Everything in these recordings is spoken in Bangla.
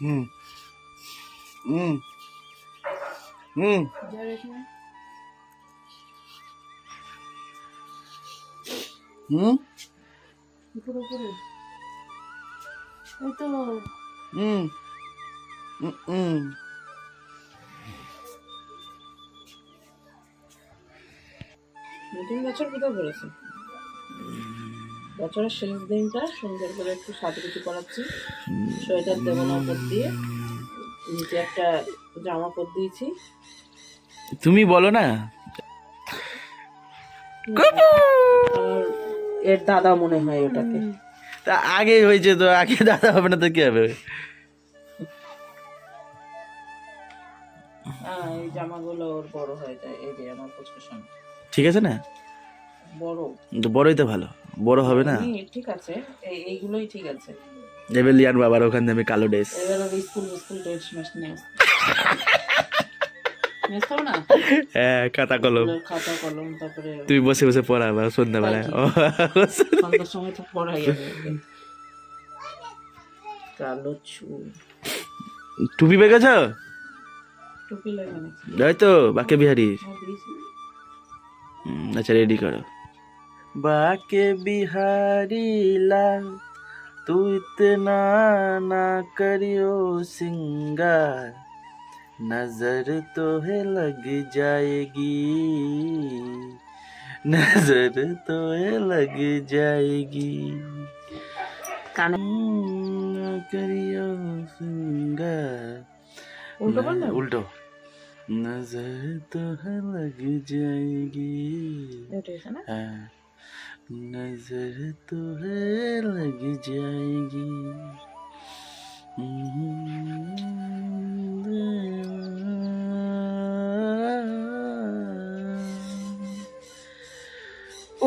হুম হুম হুম হুম হুম হুম। নতুন বছর কোথাও পড়েছে? বছরের শেষ দিনটা সুন্দর করে একটু সাজুগুজু করাচ্ছি। সোয়েটার দেবো না উপর দিয়ে, নিচে একটা জামা পর দিয়েছি। তুমি বলো না। আমার এর দাদা মনে হয় ওটাকে। তা আগে হয়েছে তো, আগে দাদা হবে না তো কি হবে? হ্যাঁ, এই জামাগুলো ওর বড় হয়ে যায়। এই যে আমার পছন্দ ঠিক আছে না, বড়। তো বড়ই তো ভালো, বড় হবে না। এমনি ঠিক আছে, এইগুলোই ঠিক আছে। এবার লিয়ান বাবার ওখান থেকে আমি কালো ড্রেস। এবার আমি স্কুল ড্রেস মেস নিয়ে আসছি। নিয়ে আসতে হবে না? হ্যাঁ, খাতা কলম। স্কুলের খাতা কলম, তারপরে তুমি বসে বসে পড়াবা তাই সন্ধ্যাবেলায়। কি সন্ধ্যার সময় তো পড়াই আমি ওকে। কালো চুল, টুপি পেয়েছ? টুপি লাগে নাকি? তাই তো, বাকে বিহারি। দিয়েছি। আচ্ছা, রেডি করো। बाके बिहारी लाल, तू इतना ना करियो सिंगार, नजर तो है लग जाएगी, नजर तो है लग जाएगी, কানে ना करियो सिंगार। উল্টো বললাম? उल्टो, नजर तो है लग जाएगी। এটা এসে না? हाँ, नजर तो है लग जाएगी।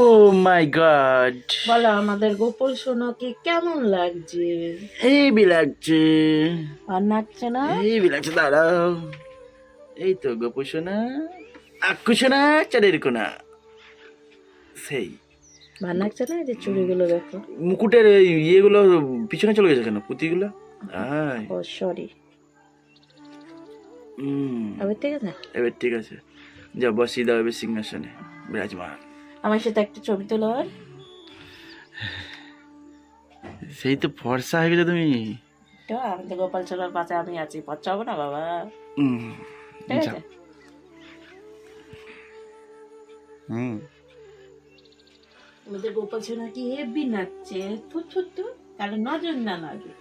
ও মাই গড, বলো আমাদের গোপাল সোনাকে কেমন লাগছে? হেবি লাগছে, আর নাচছে না? হেবি লাগছে। দাঁড়াও, এই তো গপু সোনা, আক্কু সোনা, চাঁদের কোনা, সেই ভালো লাগছে না? এই যে চুড়িগুলো দেখো। মুকুটের এই ইয়েগুলো পিছনে চলে গেছে কেন, পুঁতিগুলো? আয়, ও সরি, আবার ঠিক আছে। এবার ঠিক আছে, যা বসিয়ে দাও এবার সিংহাসনে বিরাজমান। আমার সাথে একটা ছবি তোলো। আর সেই তো ফর্সা হয়ে গেছে তুমি। তো আমি তো গোপাল সোনার পাশে আমি আছি, পচ্ছা হবো না বাবা? উম, ঠিক যাও। আছে। হুম, আমাদের গোপাল সোনা কি হেভি নাচছে। থু থু থু, তাহলে নজর না লাগে।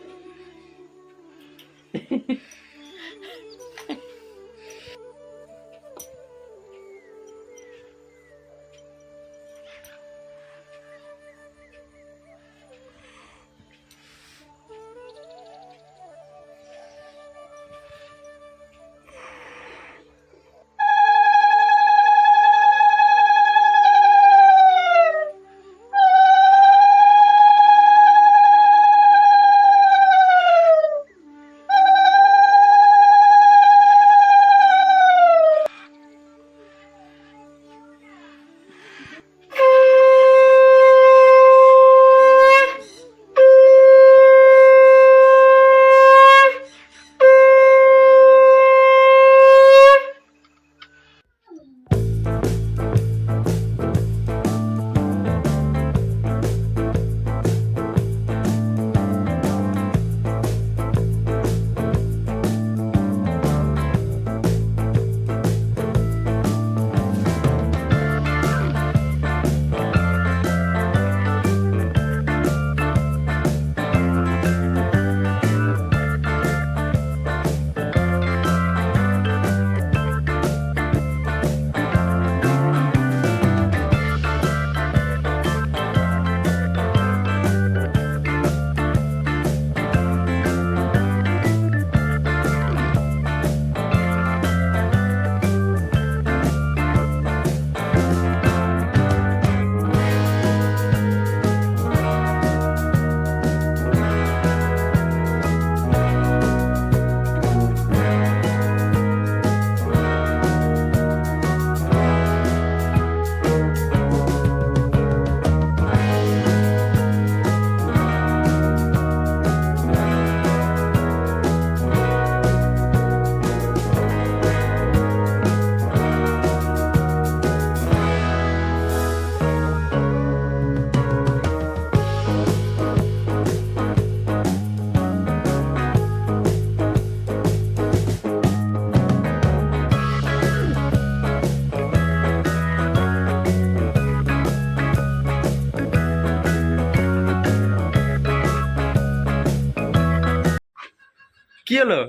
কি হলো?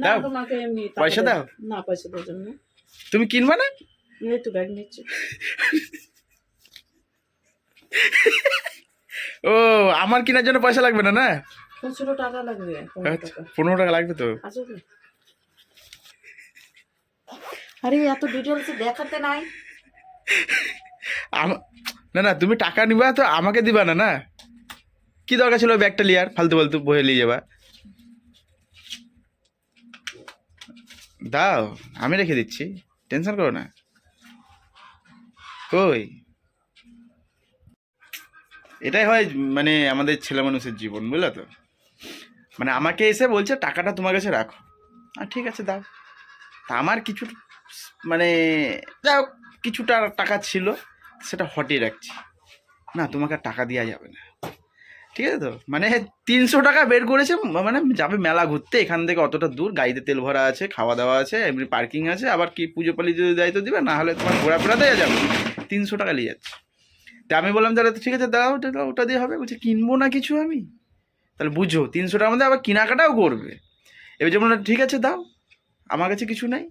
না দাও। তোমাকে এমনি টাকা পয়সা দেব। দাও। না পয়সা দেওয়ার জন্য তুমি কিনবা না? এই তো ব্যাগ নিচ্ছি। ও, আমার কেনার জন্য পয়সা লাগবে না? না, খুচরো টাকা লাগবে 15 আচ্ছা, টাকা। 15 টাকা লাগবে তো। আচ্ছা কি? আরে এত ডিটেলসে দেখাতে নাই। না না, তুমি টাকা নিবা তো আমাকে দিবা না? না, কি দরকার ছিল ব্যাগটা লিয়ার? ফালতু ফালতু বয়ে নিয়ে যাবা। দাও, আমি রেখে দিচ্ছি, টেনশন করো না। কই, এটাই হয় মানে আমাদের ছেলে মানুষের জীবন, বুঝলে তো? মানে আমাকে এসে বলছে টাকাটা তোমার কাছে রাখো, আর ঠিক আছে দাও। তা আমার কিছু মানে যাই হোক, কিছুটা টাকা ছিল, সেটা হটিয়ে রাখছি। না, তোমাকে আর টাকা দেওয়া যাবে না, ঠিক আছে তো? মানে 300 টাকা বের করেছে, মানে যাবে মেলা ঘুরতে, এখান থেকে অতটা দূর, গাড়িতে তেল ভরা আছে, খাওয়া দাওয়া আছে, এমনি পার্কিং আছে, আবার কি পুজো পালি যদি দায়িত্ব দিবে, না হলে তোমার ঘোরাফেরা দেওয়া যাবে। 300 টাকা নিয়ে যাচ্ছে। তা আমি বললাম তাহলে ঠিক আছে দাও, ওটা দিয়ে হবে। বলছে কিনবো না কিছু আমি। তাহলে বুঝো 300 টাকার মধ্যে আবার কেনাকাটাও করবে। এবার যেমন ঠিক আছে দাও, আমার কাছে কিছু নাই।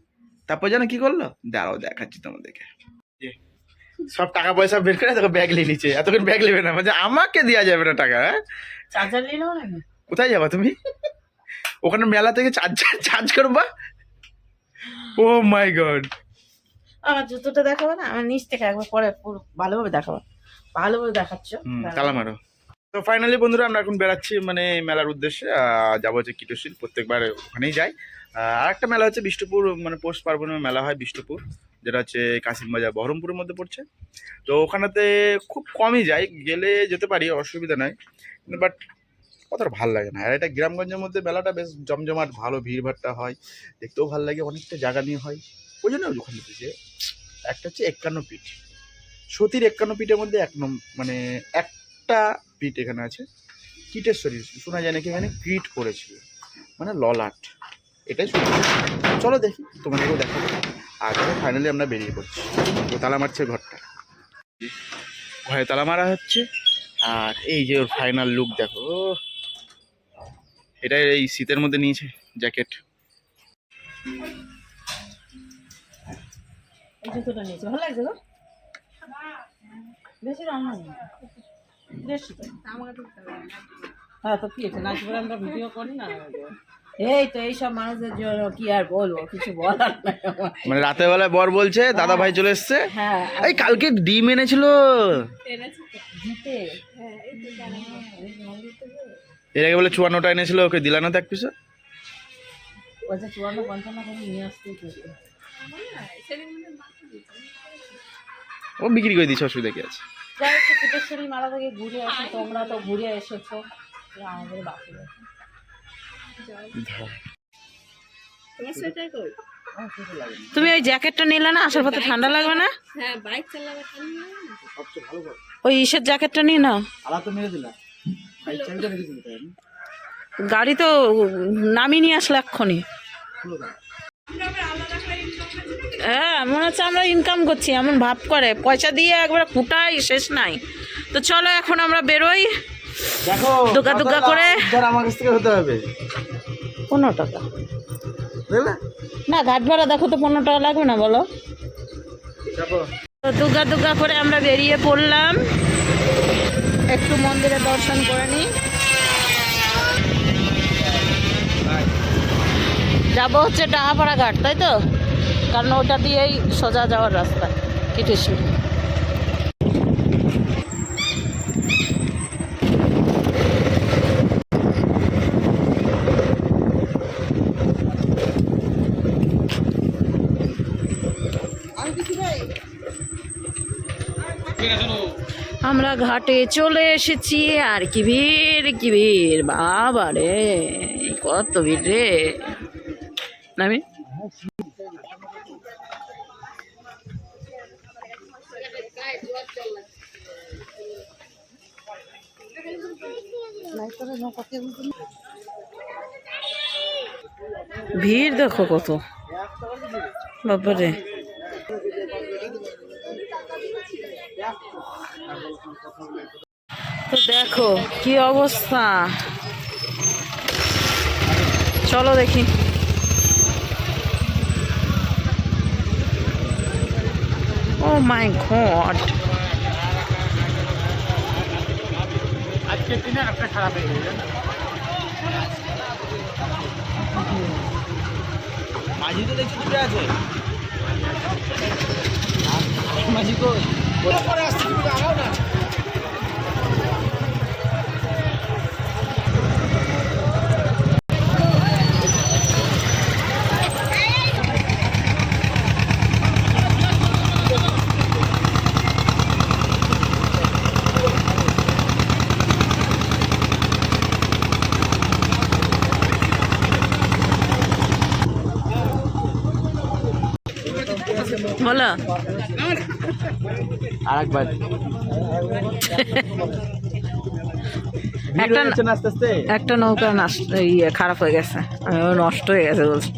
তারপর যেন কি করলো, দাঁড়াও দেখাচ্ছি তোমাদেরকে। সব টাকা পয়সা বের করে তোকে ব্যাগ নিয়ে নিচ্ছে। এতক্ষণ ব্যাগ নেবে না, মানে আমাকে দেওয়া যাবে না টাকা? হ্যাঁ, চার্জার নিয়ে নাও নাকি? কোথায় যাবা তুমি? ওখানে মেলা থেকে চার্জ করবা? ও মাই গড। আমার জুতোটা দেখাবো না? আমার নিচ থেকে একবার পরে পুরো ভালোভাবে দেখাবো। ভালোভাবে দেখাচ্ছ। তালা মারো। তো ফাইনালি বন্ধুরা, আমরা এখন বেড়াচ্ছি মানে মেলার উদ্দেশ্যে। যাবো হচ্ছে কিটোশিল, প্রত্যেকবার ওখানেই যাই। আর একটা মেলা হচ্ছে বিষ্ণুপুর, মানে পৌষ পার্বণের মেলা হয় বিষ্ণুপুর, যেটা হচ্ছে কাশিমবাজার বহরমপুরের মধ্যে পড়ছে। তো ওখানেতে খুব কমই যাই, গেলে যেতে পারি, অসুবিধা নাই, বাট অতটা ভালো লাগে না। আর এটা গ্রামগঞ্জের মধ্যে মেলাটা বেশ জমজমাট, ভালো ভিড়ভাট্টা হয়, দেখতেও ভালো লাগে, অনেকটা জায়গা নিয়ে হয়। ওই জন্য ওখানে যে একটা হচ্ছে 51 পিঠ, সতীর 51 পিঠের মধ্যে মানে একটা পিঠ এখানে আছে কীটেশ্বরী। শোনা যায় নাকি এখানে কীট পড়েছিল, মানে ললাট, এটাই শুনে। চলো দেখি, তোমাদেরকেও দেখাবো। আর ফাইনালি আমরা বেরিয়ে পড়ছি। তো তালা মারছে ঘরটা, ঘরে তালা মারা হচ্ছে। আর এই যে ওর ফাইনাল লুক দেখো, এটাই এই শীতের মধ্যে নিয়েছে জ্যাকেট। এই জুতোটা নিয়েছি, ভালো লাগছে গো। বেশি রং নেই, বেশি তো। হ্যাঁ তো কি আছে, নাচ করে আমরা ভিডিও করি না? এই তো এইসব মানুষদের জন্য কি আর বলবো, কিছু বলার নাই আমার। মানে রাতের বেলায় বর বলছে দাদা ভাই চলে এসছে। হ্যাঁ, এই কালকে ডিম এনেছিল, জিতে এর আগে বলে 54টা এনেছিল, ওকে দিলা না তো এক পিসও। বলছে 54-55 করে নিয়ে আসতে। ও বিক্রি করে দিচ্ছে, অসুবিধা কি আছে? যাই একটু কিটেশ্বরী মেলা থেকে ঘুরে আসি, তোমরা তো ঘুরে এসেছো, আমাদের বাকি আছে। তুমি ওই জ্যাকেটটা নিলে না, আসার পথে ঠান্ডা লাগবে না? হ্যাঁ, বাইক চালাবে ঠান্ডা লাগে না? ওই ইসের জ্যাকেটটা নিয়ে নাও। গাড়ি তো নামিয়ে নিয়ে আসলে এক্ষুনি। হ্যাঁ, মনে হচ্ছে আমরা ইনকাম করছি এমন ভাব করে, পয়সা দিয়ে একবার ফুটাই শেষ নাই। তো চলো এখন আমরা বেরোই, দেখো দুগা দুগা করে। আমার কাছ থেকে হতে হবে 15 টাকা বুঝলে? না, ঘাট ভাড়া দেখো তো 15 টাকা লাগবে না বলো? তো দুগা দুগা করে আমরা বেরিয়ে পড়লাম, একটু মন্দিরে দর্শন করে নিই। যাবো হচ্ছে ডাহাপাড়া ঘাট, তাই তো? কারণ ওটা দিয়েই সোজা যাওয়ার রাস্তা কিটেশ্বরী। আমরা ঘাটে চলে এসেছি, আর কি ভিড়, কি ভিড়, বাবা রে, কত ভিড় রে। নামি ভিড় দেখো কত, বাবারে। তো দেখো কি অবস্থা, চলো দেখি। ও মাই গড, আজকে দিনে একটা খারাপ হয়ে গেছে না, মাঝি তো দেখছি দুটো আছে, মাঝি কই পরে আসছে, তুমি আগাও না। বলো আরেকবার একটা আস্তে আস্তে একটা নৌকা খারাপ হয়ে গেছে, নষ্ট হয়ে গেছে বলছি।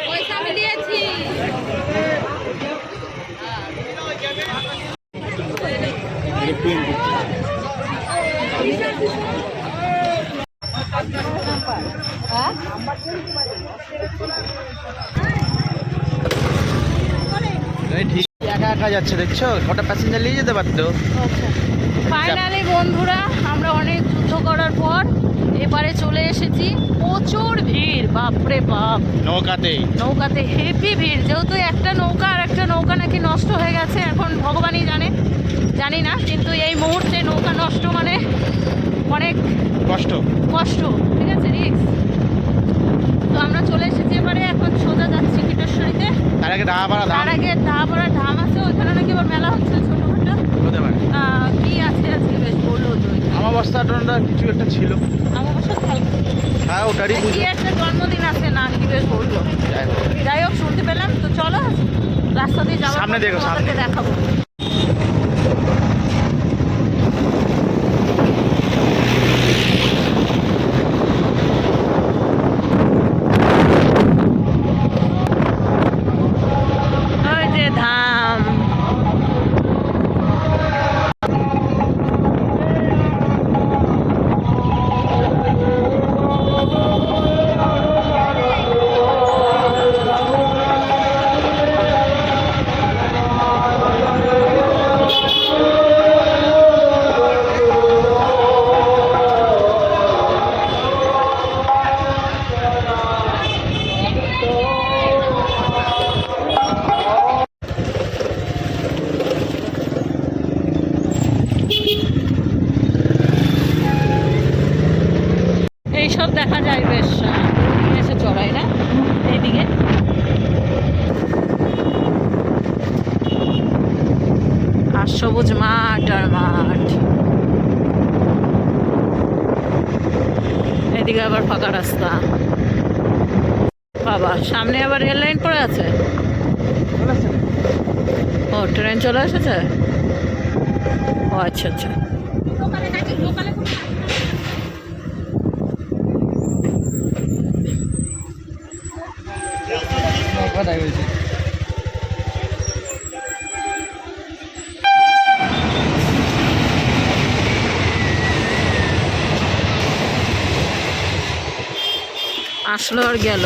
পয়সা আমি দিয়েছি। ঠিক একা একা যাচ্ছে, দেখছো কটা প্যাসেঞ্জার নিয়ে যেতে পারতো। ফাইনালি বন্ধুরা আমরা অনেক যুদ্ধ করার পর এবারে চলে এসেছি। প্রচুর ভিড়, বাপরে বাপ। নৌকাতে হেভি ভিড়, যেহেতু একটা নৌকা আর একটা নৌকা নাকি নষ্ট হয়ে গেছে, এখন ভগবানই জানে, জানি না, কিন্তু এই মুহূর্তে নৌকা নষ্ট মানে অনেক কষ্ট, ঠিক আছে, রিস্ক। তো আমরা চলে এসেছি এবারে, এখন সোজা যাচ্ছি কিটেশ্বরীতে। তার আগে তার আগে দাহাপাড়া ধাম আছে, ওইখানে নাকি এবার মেলা হচ্ছে ছোটখাটো। হতে পারে কি আছে আজকে বেশ বললো তো, আমার বস্তা কিছু একটা ছিল, আমার অবশ্য হ্যাঁ ওটারই কি একটা জন্মদিন আছে না কি বেশ বললো। যাই হোক, শুনতে পেলাম। তো চলো রাস্তা দিয়ে যাওয়ার সামনে পথে দেখো, তোমাদেরকে দেখাবো। ওই যে ধাম, এইসব দেখা যায় বেশ এসে চড়াই না এইদিকে। আর সবুজ মাঠ আর মাঠ, এদিকে আবার ফাঁকা রাস্তা। বাবা, সামনে আবার রেল লাইন পড়ে আছে। ও, ট্রেন চলে এসেছে। ও আচ্ছা আচ্ছা। আসলো আর গেল।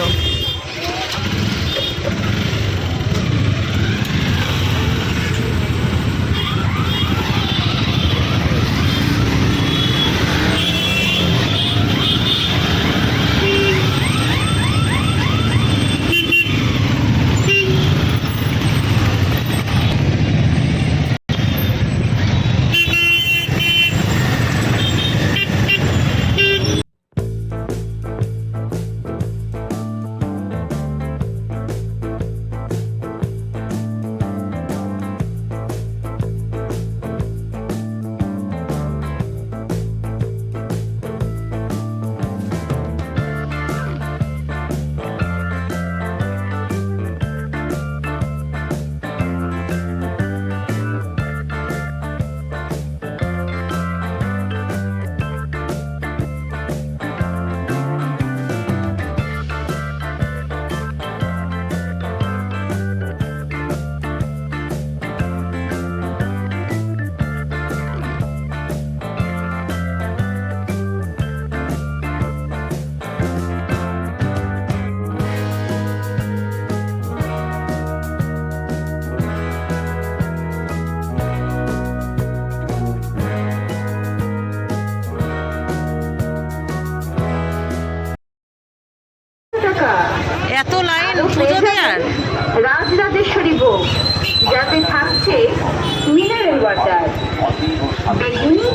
বেগুনি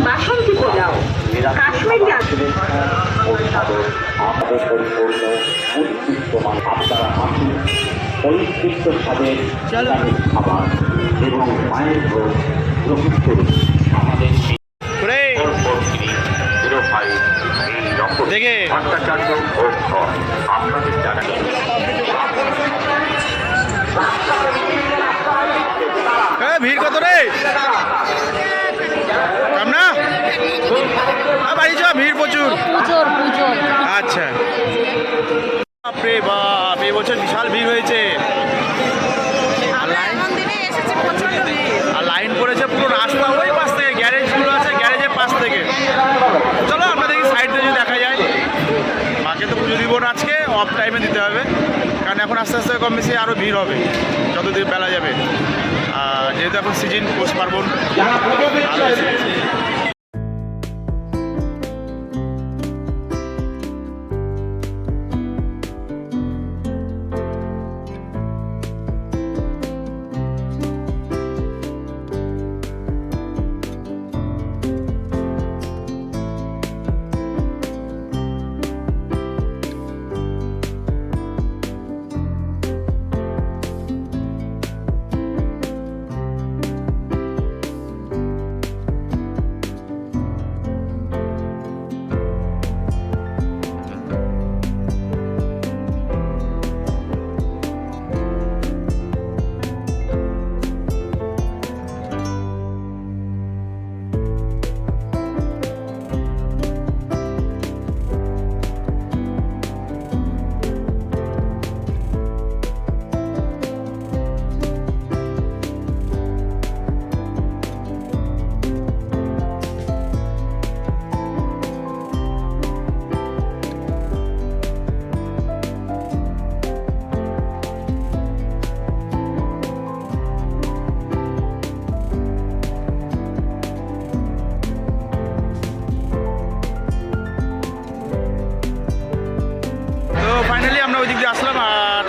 বাসন্তী পোলাও কাশ্মীরি আমাদের পরিপূর্ণ উৎকৃষ্টমান আপনারা আসুন পরিতৃপ্ত স্বাদের খাবার এবং মায়ের ভোগ গ্রহণ করুন। আমাদের ঘুরে দেখে ভট্টাচার্য ভোগ হয় আপনাদের জানা ভিড় কত রে না বাড়ি যা ভিড় প্রচুর। পুজোর আচ্ছা বাপরে বাপ এই বছর বিশাল ভিড় হয়েছে আর লাইন পড়েছে পুরো রাস্তা ওই পাশ থেকে গ্যারেজগুলো আছে গ্যারেজের পাশ থেকে। চলো আমরা দেখি সাইড দিয়ে যদি দেখা যায়। মাকে তো পুজো দিব না আজকে, অফ টাইমে দিতে হবে কারণ এখন আস্তে আস্তে কম বেশি আরও ভিড় হবে যতদিন বেলা যাবে। আর যেহেতু এখন সিজন পৌষ পার্বণ আরও বেশি।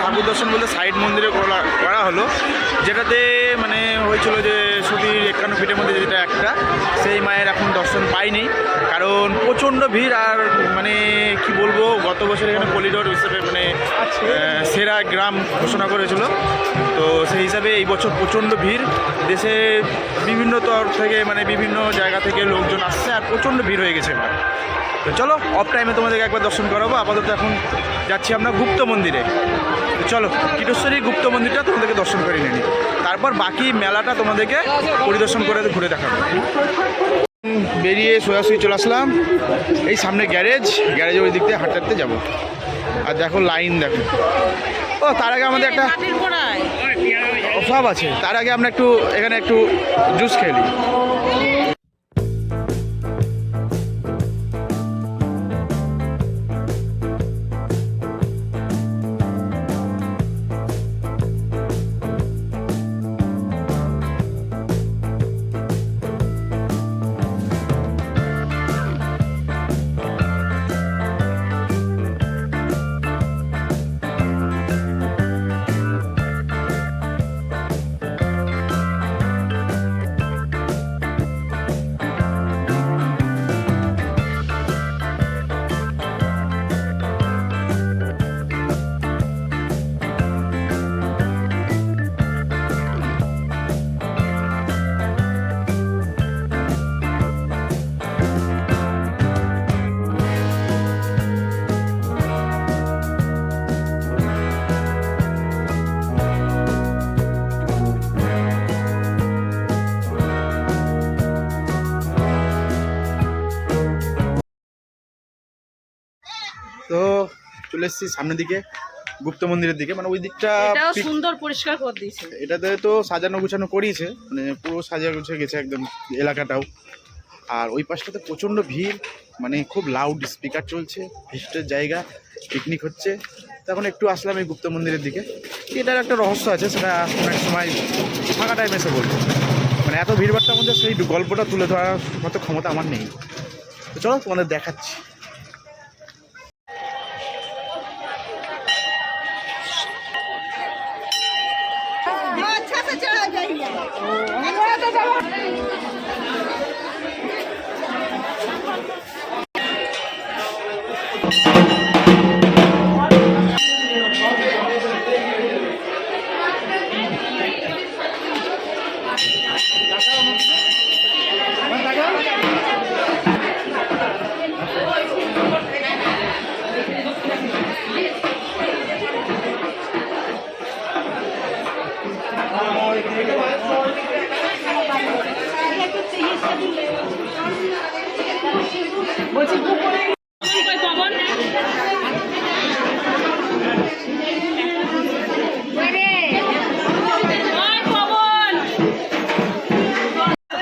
ঠাকুর দর্শন বলতে সাইড মন্দিরে করা হলো, যেটাতে মানে হয়েছিল যে সতীর 51 ফিটের মধ্যে যেটা একটা, সেই মায়ের এখন দর্শন পাইনি কারণ প্রচণ্ড ভিড়। আর মানে কি বলবো, গত বছর এখানে করিডোর হিসেবে মানে সেরা গ্রাম ঘোষণা করেছিল, তো সেই হিসাবে এই বছর প্রচণ্ড ভিড়। দেশের বিভিন্ন তরফ থেকে মানে বিভিন্ন জায়গা থেকে লোকজন আসছে আর প্রচণ্ড ভিড় হয়ে গেছে এবার। তো চলো অফ টাইমে তোমাদেরকে একবার দর্শন করাবো। আপাতত এখন যাচ্ছি আমরা গুপ্ত মন্দিরে। চলো কিটোশ্বরী গুপ্ত মন্দিরটা তোমাদেরকে দর্শন করে নিই, তারপর বাকি মেলাটা তোমাদেরকে পরিদর্শন করে ঘুরে দেখাবো। বেরিয়ে সোজাসুজি চলে আসলাম এই সামনে গ্যারেজের ওই দিক দিয়ে হাঁটতে হাঁটতে যাবো। আর দেখো লাইন দেখো। ও তার আগে আমাদের একটা সব আছে, তার আগে আমরা একটু এখানে একটু জুস খেলি। তো চলে এসেছি সামনের দিকে গুপ্ত মন্দিরের দিকে, মানে ওই দিকটা সুন্দর পরিষ্কার করে দিয়েছে। এটাতে তো সাজানো গুছানো করিয়েছে, মানে পুরো সাজা গুছিয়ে গেছে একদম এলাকাটাও। আর ওই পাশটাতে প্রচণ্ড ভিড়, মানে খুব লাউড স্পিকার চলছে, ভিড়ের জায়গা, পিকনিক হচ্ছে। তখন একটু আসলাম এই গুপ্ত মন্দিরের দিকে। এটার একটা রহস্য আছে, সেটা অনেক সময় ফাঁকা টাইমে এসে বলবো। মানে এত ভিড়ভাড়টার মধ্যে সেই গল্পটা তুলে ধরার মতো ক্ষমতা আমার নেই। তো চলো তোমাদের দেখাচ্ছি।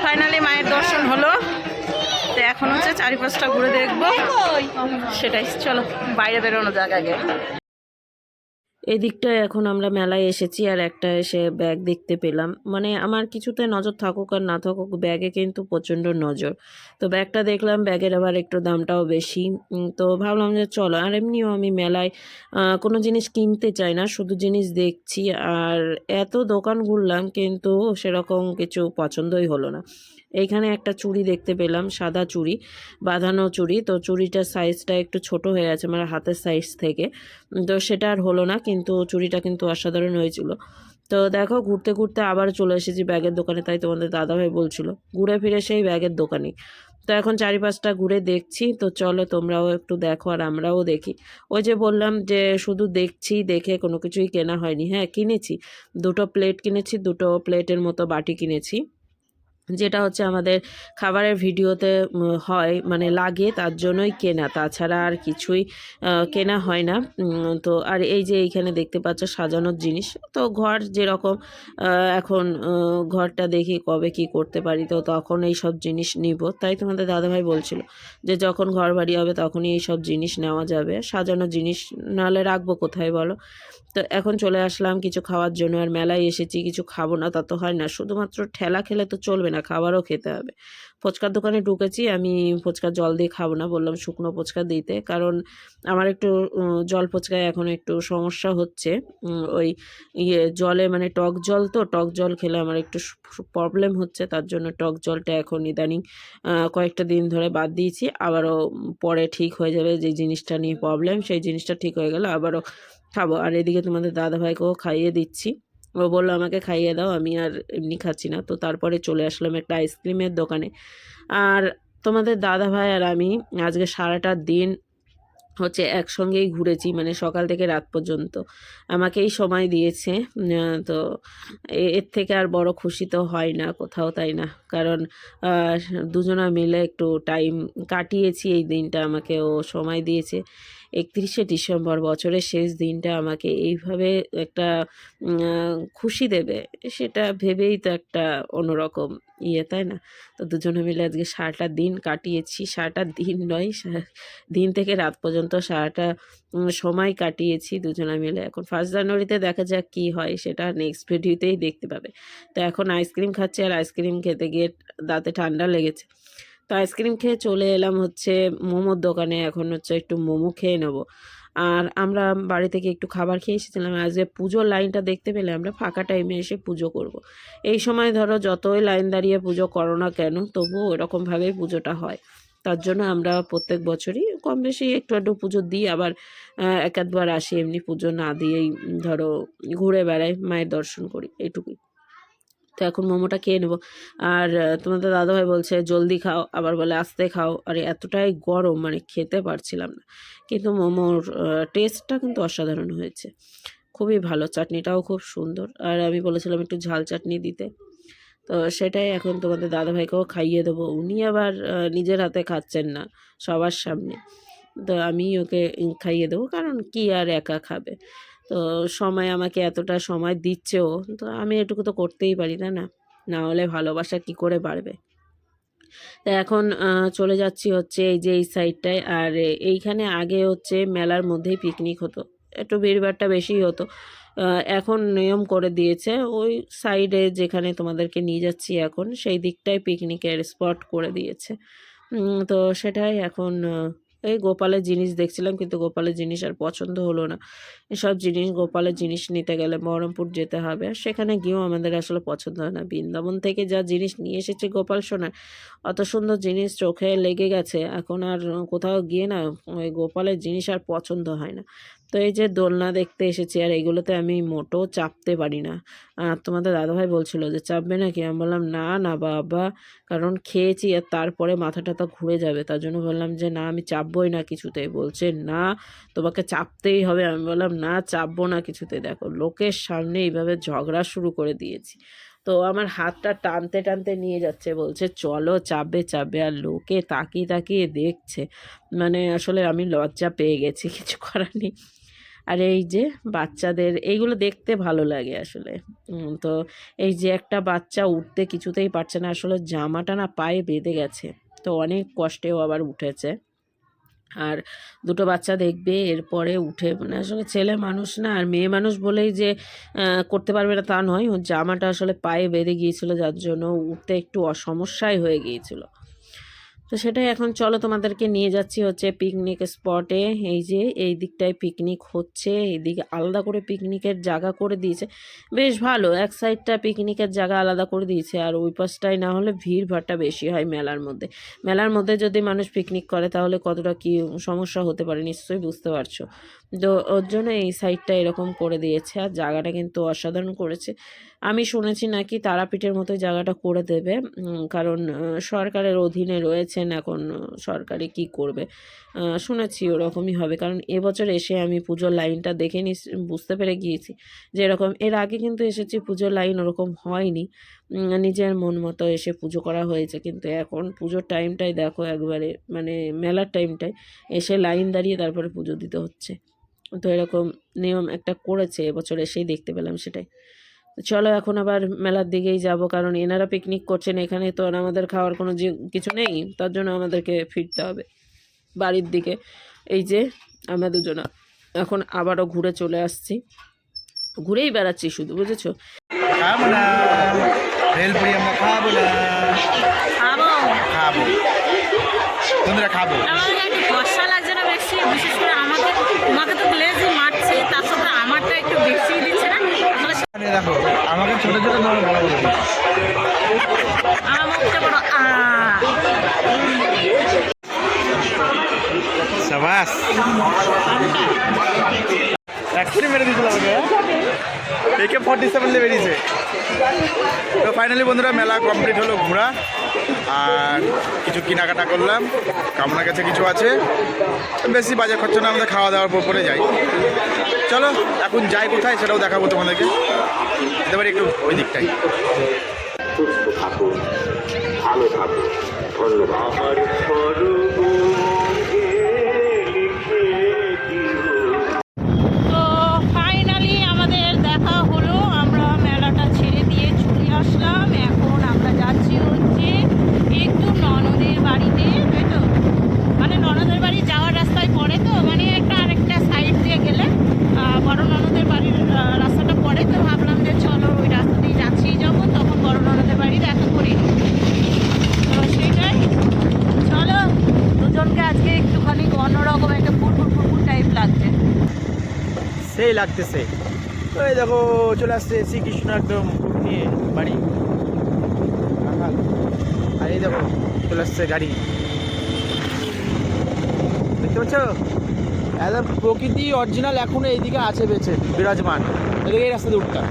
ফাইনালি মায়ের দর্শন হলো। তো এখন হচ্ছে চারিপাশটা ঘুরে দেখবো, সেটাই। চলো বাইরে বেরোনো যাক আগে। এদিকটায় এখন আমরা মেলায় এসেছি আর একটা এসে ব্যাগ দেখতে পেলাম। মানে আমার কিছুতে নজর থাকুক আর না থাকুক, ব্যাগে কিন্তু প্রচণ্ড নজর। তো ব্যাগটা দেখলাম, ব্যাগের আবার একটু দামটাও বেশি। তো ভাবলাম যে চলো। আর এমনিও আমি মেলায় কোনো জিনিস কিনতে চাই না, শুধু জিনিস দেখছি। আর এত দোকান ঘুরলাম কিন্তু সেরকম কিছু পছন্দই হলো না। এইখানে একটা চুড়ি দেখতে পেলাম, সাদা চুড়ি, বাঁধানো চুড়ি। তো চুড়িটার সাইজটা একটু ছোট হয়ে আছে আমার হাতের সাইজ থেকে, তো সেটা আর হলো না, কিন্তু চুড়িটা কিন্তু অসাধারণ হয়েছিল। তো দেখো, ঘুরতে ঘুরতে আবার চলে এসেছি ব্যাগের দোকানে, তাই তোমাদের দাদাভাই বলছিল ঘুরে ফিরে সেই ব্যাগের দোকানে। তো এখন চারিপাশটা ঘুরে দেখছি। তো চলো তোমরাও একটু দেখো আর আমরাও দেখি। ওই যে বললাম যে শুধু দেখছি, দেখে কোনো কিছুই কেনা হয়নি। হ্যাঁ, কিনেছি, দুটো প্লেট কিনেছি, দুটো প্লেটের মতো বাটি কিনেছি, যেটা হচ্ছে আমাদের খাবারের ভিডিওতে হয়, মানে লাগে, তার জন্যই কেনা, তাছাড়া আর কিছুই কেনা হয় না। তো আর এই যে এইখানে দেখতে পাচ্ছ সাজানোর জিনিস। তো ঘর যেরকম এখন ঘরটা দেখি কবে কি করতে পারি, তো তখন এই সব জিনিস নিব। তাই তোমাদের দাদাভাই বলছিল যে যখন ঘর বাড়ি হবে তখনই এই সব জিনিস নেওয়া যাবে, সাজানোর জিনিস, নাহলে রাখবো কোথায় বলো। তো এখন চলে আসলাম কিছু খাওয়ার জন্য। আর মেলায় এসেছি, কিছু খাবো না তা তো হয় না, শুধুমাত্র ঠেলা খেলে তো চলবে না, খাবারও খেতে হবে। ফুচকার দোকানে ঢুকেছি আমি, ফুচকা জল দিয়ে খাবো না, বললাম শুকনো ফুচকা দিতে, কারণ আমার একটু জল ফুচকায় এখন একটু সমস্যা হচ্ছে। ওই জলে মানে টক জল, তো টক জল খেলে আমার একটু প্রবলেম হচ্ছে, তার জন্য টক জলটা এখন ইদানিং কয়েকটা দিন ধরে বাদ দিয়েছি। আবারও পরে ঠিক হয়ে যাবে, যে জিনিসটা নিয়ে প্রবলেম সেই জিনিসটা ঠিক হয়ে গেলে আবারও খাবো। আর এদিকে তোমাদের দাদাভাইকেও খাইয়ে দিচ্ছি, ও বললো আমাকে খাইয়ে দাও, আমি আর এমনি খাচ্ছি না। তো তারপরে চলে আসলাম একটা আইসক্রিমের দোকানে। আর তোমাদের দাদাভাই আর আমি আজকে সারাটা দিন হচ্ছে একসঙ্গেই ঘুরেছি, মানে সকাল থেকে রাত পর্যন্ত আমাকেই সময় দিয়েছে। তো এর থেকে আর বড় খুশি তো হয় না কোথাও, তাই না? কারণ দুজনা মিলে একটু টাইম কাটিয়েছি, এই দিনটা আমাকে ও সময় দিয়েছে। 31শে ডিসেম্বর, বছরের শেষ দিনটা আমাকে এইভাবে একটা খুশি দেবে, সেটা ভেবেই তো একটা অন্যরকম তাই না? তো দুজনে মিলে আজকে সারাটা দিন কাটিয়েছি, সারাটা দিন নয়, দিন থেকে রাত পর্যন্ত সারাটা সময় কাটিয়েছি দুজনে মিলে। এখন 1 জানুয়ারিতে দেখা যাক কি হয়, সেটা নেক্সট ভিডিওতেই দেখতে পাবে। তো এখন আইসক্রিম খাচ্ছি, আর আইসক্রিম খেতে গিয়ে দাঁতে ঠান্ডা লেগেছে। তো আইসক্রিম খেয়ে চলে এলাম হচ্ছে মোমোর দোকানে, এখন হচ্ছে একটু মোমো খেয়ে নেবো। আর আমরা বাড়ি থেকে একটু খাবার খেয়ে এসেছিলাম। আজকে পুজোর লাইনটা দেখতে পেলে আমরা ফাঁকা টাইমে এসে পুজো করব। এই সময় ধরো যতই লাইন দাঁড়িয়ে পুজো করো না কেন, তবুও ওরকমভাবেই পুজোটা হয়। তার জন্য আমরা প্রত্যেক বছরই কম বেশি একটু একটু পুজো দিই, আবার এক আধবার আসি এমনি পুজো না দিয়েই, ধরো ঘুরে বেড়াই, মায়ের দর্শন করি, এইটুকুই। তো এখন মোমোটা খেয়ে নেবো। আর তোমাদের দাদাভাই বলছে জলদি খাও, আবার বলে আস্তে খাও। আর এতটাই গরম, মানে খেতে পারছিলাম না। কিন্তু মোমোর টেস্টটা কিন্তু অসাধারণ হয়েছে, খুবই ভালো, চাটনিটাও খুব সুন্দর। আর আমি বলেছিলাম একটু ঝাল চাটনি দিতে, তো সেটাই এখন তোমাদের দাদাভাইকেও খাইয়ে দেবো। উনি আবার নিজের হাতে খাচ্ছেন না সবার সামনে, তো আমি ওকে খাইয়ে দেবো, কারণ কি আর একা খাবে। তো সময় আমাকে এতটা সময় দিচ্ছেও, তো আমি এটুকু তো করতেই পারি, তাই না? না হলে ভালোবাসা কি করে বাড়বে। তো এখন চলে যাচ্ছি হচ্ছে এই যে এই সাইডটায়। আর এইখানে আগে হচ্ছে মেলার মধ্যেই পিকনিক হতো, একটু ভিড়ভাড়টা বেশি হতো। এখন নিয়ম করে দিয়েছে ওই সাইডে যেখানে তোমাদেরকে নিয়ে যাচ্ছি এখন, সেই দিকটায় পিকনিকের স্পট করে দিয়েছে। তো সেটাই এখন এই গোপালের জিনিস দেখছিলাম, কিন্তু গোপালের জিনিস আর পছন্দ হলো না। এসব জিনিস, গোপালের জিনিস নিতে গেলে বহরমপুর যেতে হবে, আর সেখানে গিয়েও আমাদের আসলে পছন্দ হয় না। বৃন্দাবন থেকে যা জিনিস নিয়ে এসেছে গোপাল সোনার, অত সুন্দর জিনিস চোখে লেগে গেছে, এখন আর কোথাও গিয়ে না ওই গোপালের জিনিস আর পছন্দ হয় না। তো এই যে দোলনা দেখতে এসেছি, আর এইগুলোতে আমি মোটেও চাপতে পারি না। আর তোমাদের দাদাভাই বলছিল যে চাপবে নাকি, আমি বললাম না না বাবা, কারণ খেয়েছি আর তারপরে মাথা টাথা ঘুরে যাবে, তার জন্য বললাম যে না আমি চাপবই না কিছুতেই। বলছে না তোমাকে চাপতেই হবে, আমি বললাম না চাপবো না কিছুতে। দেখো লোকের সামনে এইভাবে ঝগড়া শুরু করে দিয়েছি, তো আমার হাতটা টানতে টানতে নিয়ে যাচ্ছে, বলছে চলো চাপবে চাপবে, আর লোকে তাকিয়ে তাকিয়ে দেখছে, মানে আসলে আমি লজ্জা পেয়ে গেছি, কিছু করার নেই। আর এই যে বাচ্চাদের এইগুলো দেখতে ভালো লাগে আসলে। তো এই যে একটা বাচ্চা উঠতে কিছুতেই পারছে না, আসলে জামাটা না পায়ে বেঁধে গেছে, তো অনেক কষ্টেও আবার উঠেছে। আর দুটো বাচ্চা দেখবে এরপরে উঠে, মানে আসলে ছেলে মানুষ না, আর মেয়ে মানুষ বলেই যে করতে পারবে না তা নয়, ওর জামাটা আসলে পায়ে বেঁধে গিয়েছিল, যার জন্য উঠতে একটু সমস্যাই হয়ে গিয়েছিল। তো সেটাই এখন চলো তোমাদেরকে নিয়ে যাচ্ছি হচ্ছে পিকনিক স্পটে। এই যে এই দিকটায় পিকনিক হচ্ছে, এইদিকে আলাদা করে পিকনিকের জায়গা করে দিয়েছে, বেশ ভালো। এক সাইডটা পিকনিকের জায়গা আলাদা করে দিয়েছে, আর ওই পাশটায় না হলে ভিড় ভাড়টা বেশি হয় মেলার মধ্যে। মেলার মধ্যে যদি মানুষ পিকনিক করে তাহলে কতটা কি সমস্যা হতে পারে নিশ্চয়ই বুঝতে পারছো। তো ওর জন্য এই সাইডটা এরকম করে দিয়েছে, আর জায়গাটা কিন্তু অসাধারণ করেছে। আমি শুনেছি নাকি তারাপীঠের মতো জায়গাটা করে দেবে, কারণ সরকারের অধীনে রয়েছেন এখন, সরকারি কি করবে, শুনেছি ওরকমই হবে। কারণ এবছর এসে আমি পুজোর লাইনটা দেখে বুঝতে পেরে গিয়েছি যে এরকম, এর আগে কিন্তু এসেছি পুজোর লাইন ওরকম হয়নি, নিজের মন মতো এসে পুজো করা হয়েছে। কিন্তু এখন পুজোর টাইমটাই দেখো একবারে, মানে মেলার টাইমটায় এসে লাইন দাঁড়িয়ে তারপরে পুজো দিতে হচ্ছে। তো এরকম নিয়ম একটা করেছে এবছর, এসেই দেখতে পেলাম সেটাই। চলো এখন আবার মেলার দিকেই যাব, কারণ এনারা পিকনিক করছেন, এখানে তো আর আমাদের খাওয়ার কোনো কিছু নেই, তার জন্য আমাদেরকে ফিরতে হবে বাড়ির দিকে। এই যে আমরা দুজনা এখন আবারও ঘুরে চলে আসছি, ঘুরেই বেড়াচ্ছি শুধু, বুঝেছো। খাবো না ভেলপুরি, আমরা খাবো না। খাবো বন্ধুরা, খাবো। আমাদের একটু বর্ষা লাগছে না বেশি, বিশেষ করে আমাকে তো গ্লেজই মারছে, তার সাথে আমারটা একটু বেশি দিচ্ছে না। দেখো আমাকে ছোট ছোট বড় বড় করে দিচ্ছে। আমার মুখটা বড় সাবাস, এক্ষুনি মেরে দিয়েছিল আমাকে, AK-47 দিয়ে বেরিয়েছে। তো ফাইনালি বন্ধুরা মেলা কমপ্লিট হলো ঘোরা, আর কিছু কেনাকাটা করলাম, কামনার কাছে কিছু আছে, বেশি বাজার খরচা না, আমাদের খাওয়া দাওয়ার পরে যাই। চলো এখন যাই কোথায় সেটাও দেখাবো তোমাদেরকে, যেতে পারি একটু ওই দিকটাই। সুস্থ থাকুন, ভালো থাকুন, ধন্যবাদ। সেই লাগতেছে। তো এই দেখো চলে আসছে শ্রীকৃষ্ণ একদম নিয়ে বাড়ি, আর এই দেখো চলে আসছে গাড়ি, দেখতে পাচ্ছ একদম প্রকৃতি অরিজিনাল এখনো এইদিকে আছে বেঁচে বিরাজমান, এদিকে এই রাস্তা দিয়ে উঠতাম।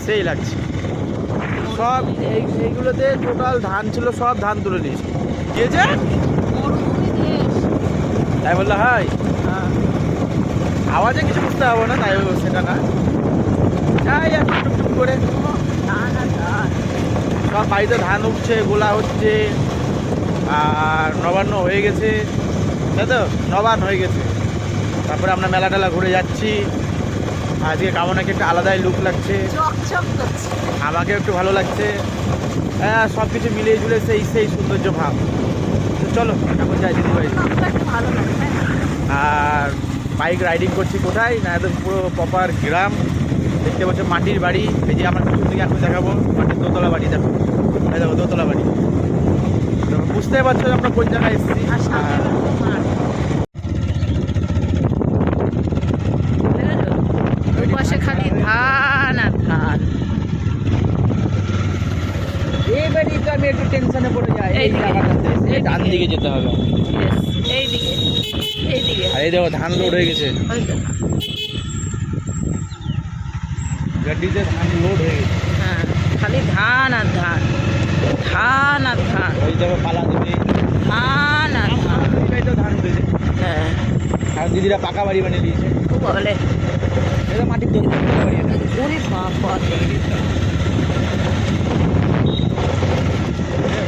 সেই লাগছে সব এইগুলোতে টোটাল ধান ছিল, সব ধান তুলে নিয়েছে, গিয়েছে তাই বললো হাই, আওয়াজে কিছু বুঝতে পারবো না, তাই সেটা না, যাই আর টুকটুক করে সব বাড়িতে ধান উঠছে, গোলা হচ্ছে, আর নবান্ন হয়ে গেছে, তাই তো নবান্ন হয়ে গেছে। তারপরে আমরা মেলা টেলা ঘুরে যাচ্ছি, আজকে কামনাকে একটা আলাদাই লুক লাগছে, আমাকে একটু ভালো লাগছে, হ্যাঁ সব কিছু মিলিয়ে ঝুলে সেই সৌন্দর্য ভাব। চলো এখন যাই দিদি ভাই। আর বাইক রাইডিং করছি কোথায় না, একদম পুরো প্রপার গ্রাম, দেখতে পাচ্ছ মাটির বাড়ি, এই যে আমার পিছন থেকে এখন দেখাবো মাটির দোতলা বাড়ি, দেখো এই দেখো দোতলা বাড়ি, বুঝতে পারছো আমরা কোন জায়গায় এসেছি। পাশে খালি ধান আর ধান। এই বাড়ি আমি একটু টেনশনে পড়ে যাই এই এইদিকে। জায়গাটাতে এই ডান দিকে যেতে হবে Yes, এইদিকে এইদিকে আর এই দেখো ধান লোড হয়ে গেছে ওই তো। গাড়িতে ধান লোড হয়ে গেছে হ্যাঁ খালি ধান আর ধান, ধান আর ধান, ওই দেখো পালা দেবে ধান আর ধান। এই তো ধান উঠেছে হ্যাঁ আর দিদিরা পাকা বাড়ি বানিয়ে দিয়েছে খুব বলে এটা মাটির তৈরি পাকা বাড়ি এটা। ওরে বাবা।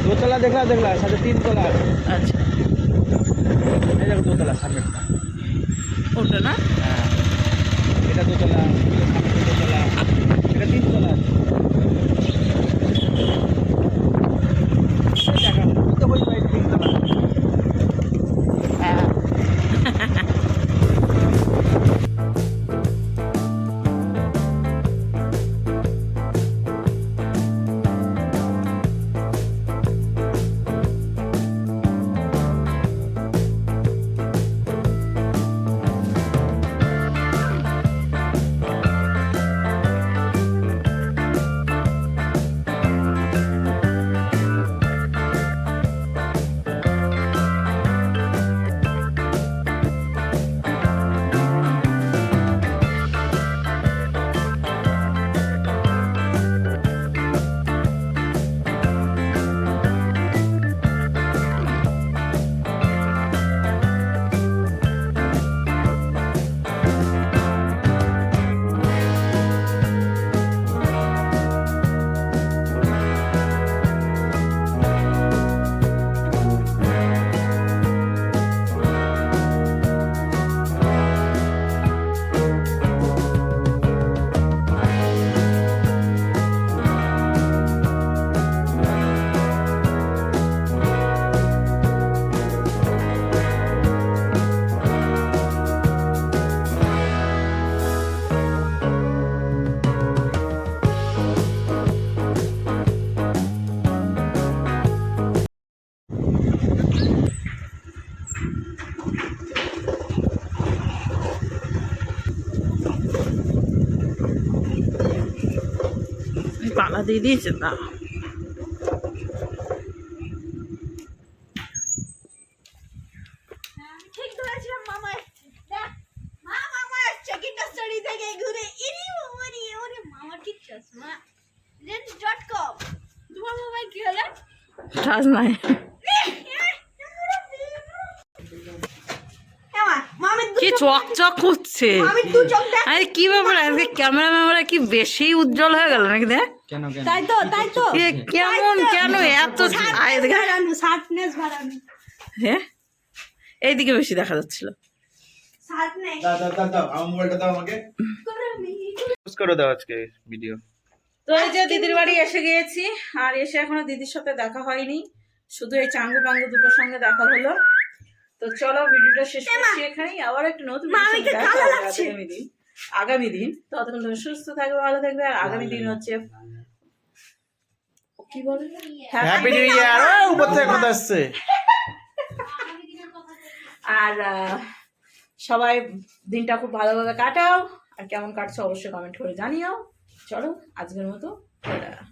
দোতলা দেখলা সাথে 3 তলা আছে। আচ্ছা এই দেখো দোতলা সামনে ওটা না হ্যাঁ এটা দোতলা সামনে দোতলা এটা 3 তলা আছে দেখা তো ওই বাড়ি 3 তলা হ্যাঁ পালা দিয়ে দিয়েছে না ঠিক ধরেছিলাম মামা এসছে দেখ মামা এসছে কিটা স্টাডি থেকে ঘুরে ইনি ওরে ওরে মামার কি চশমা lens.com তোমার মোবাইল কি হলো কাজ নাই মামের কি চকচক করছে মামের দু চোখ দেখ আরে কি ব্যাপার আজকে ক্যামেরা কি বেশি উজ্জ্বল হয়ে গেল নাকি দেখ কেন কেন তাই তো এ কেমন কেন এত আয় দেখ শার্পনেস বাড়ানো হ্যাঁ এইদিকে বেশি দেখা যাচ্ছিল শার্পনেস দাও আমার মোবাইলটা দাও আমাকে পোস্ট করে দাও আজকে ভিডিও তো এই যে দিদির বাড়ি এসে গিয়েছি আর এসে এখনো দিদির সাথে দেখা হয়নি, শুধু এই চাঙ্গু পাঙ্গু দুটোর সঙ্গে দেখা হলো। তো চলো ভিডিওটা শেষ করছি এখানেই, আবার একটা নতুন ভিডিওর সঙ্গে দেখা হবে আগামী দিন। তো ততক্ষণ তুমি সুস্থ থাকবে, ভালো থাকবে। আর আগামী দিন হচ্ছে কি বলে হ্যাপি নিউ ইয়ার উপর থেকে কথা আসছে আর সবাই দিনটা খুব ভালোভাবে কাটাও, আর কেমন কাটছে অবশ্যই কমেন্ট করে জানিও। চলো আজকের মতো টাটা।